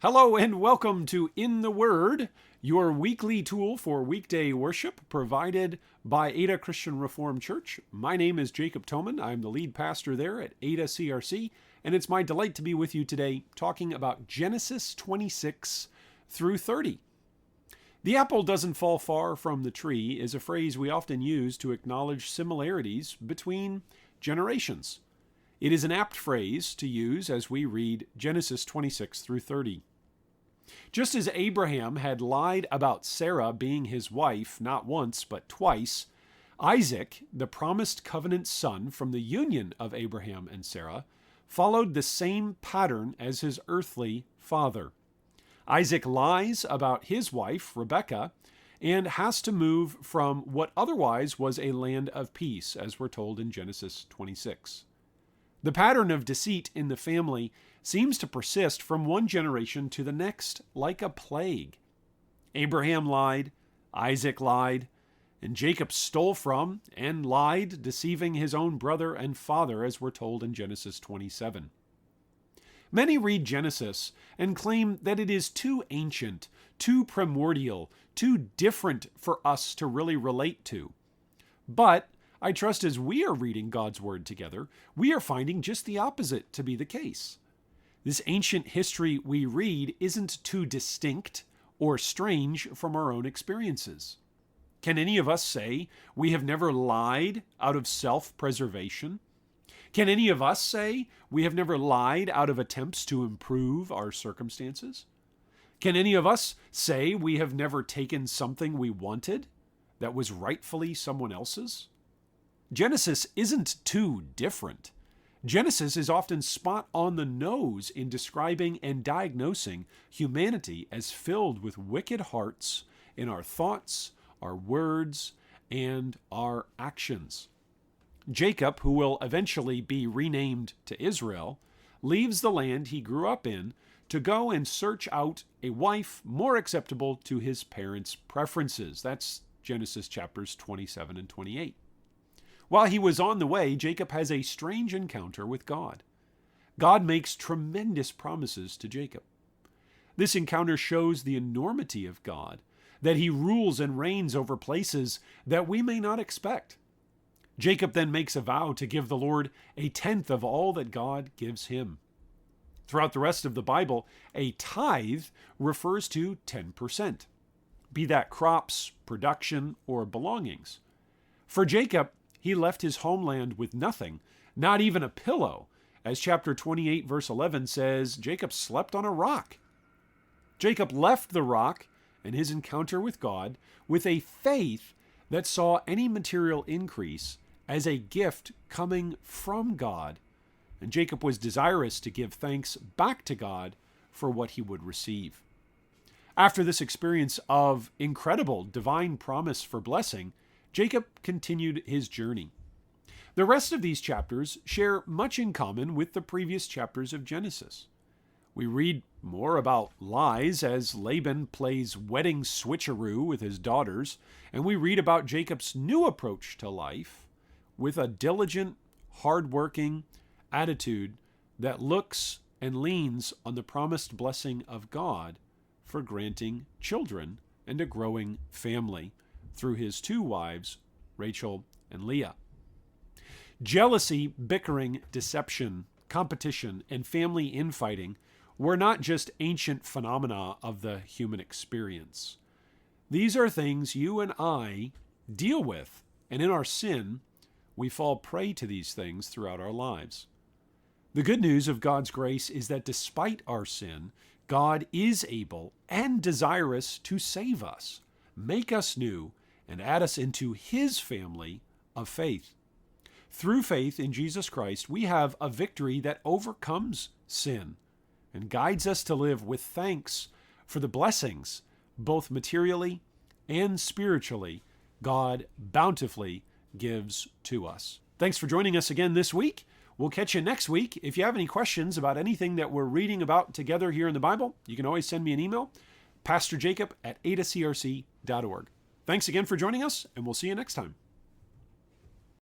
Hello and welcome to In the Word, your weekly tool for weekday worship provided by Ada Christian Reformed Church. My name is Jacob Toman. I'm the lead pastor there at Ada CRC, and it's my delight to be with you today talking about Genesis 26 through 30. The apple doesn't fall far from the tree is a phrase we often use to acknowledge similarities between generations. It is an apt phrase to use as we read Genesis 26 through 30. Just as Abraham had lied about Sarah being his wife not once but twice, Isaac, the promised covenant son from the union of Abraham and Sarah, followed the same pattern as his earthly father. Isaac lies about his wife, Rebekah, and has to move from what otherwise was a land of peace, as we're told in Genesis 26. The pattern of deceit in the family seems to persist from one generation to the next like a plague. Abraham lied, Isaac lied, and Jacob stole from and lied, deceiving his own brother and father, as we're told in Genesis 27. Many read Genesis and claim that it is too ancient, too primordial, too different for us to really relate to. But I trust as we are reading God's Word together, we are finding just the opposite to be the case. This ancient history we read isn't too distinct or strange from our own experiences. Can any of us say we have never lied out of self-preservation? Can any of us say we have never lied out of attempts to improve our circumstances? Can any of us say we have never taken something we wanted that was rightfully someone else's? Genesis isn't too different. Genesis is often spot on the nose in describing and diagnosing humanity as filled with wicked hearts in our thoughts, our words, and our actions. Jacob, who will eventually be renamed to Israel, leaves the land he grew up in to go and search out a wife more acceptable to his parents' preferences. That's Genesis chapters 27 and 28. While he was on the way, Jacob has a strange encounter with God. God makes tremendous promises to Jacob. This encounter shows the enormity of God, that he rules and reigns over places that we may not expect. Jacob then makes a vow to give the Lord a tenth of all that God gives him. Throughout the rest of the Bible, a tithe refers to 10%, be that crops, production, or belongings. For Jacob, he left his homeland with nothing, not even a pillow. As chapter 28 verse 11 says, Jacob slept on a rock. Jacob left the rock and his encounter with God with a faith that saw any material increase as a gift coming from God. And Jacob was desirous to give thanks back to God for what he would receive. After this experience of incredible divine promise for blessing, Jacob continued his journey. The rest of these chapters share much in common with the previous chapters of Genesis. We read more about lies as Laban plays wedding switcheroo with his daughters, and we read about Jacob's new approach to life with a diligent, hardworking attitude that looks and leans on the promised blessing of God for granting children and a growing family through his two wives, Rachel and Leah. Jealousy, bickering, deception, competition, and family infighting were not just ancient phenomena of the human experience. These are things you and I deal with, and in our sin, we fall prey to these things throughout our lives. The good news of God's grace is that despite our sin, God is able and desirous to save us, make us new, and add us into his family of faith. Through faith in Jesus Christ, we have a victory that overcomes sin and guides us to live with thanks for the blessings, both materially and spiritually, God bountifully gives to us. Thanks for joining us again this week. We'll catch you next week. If you have any questions about anything that we're reading about together here in the Bible, you can always send me an email, pastorjacob@adacrc.org. Thanks again for joining us, and we'll see you next time.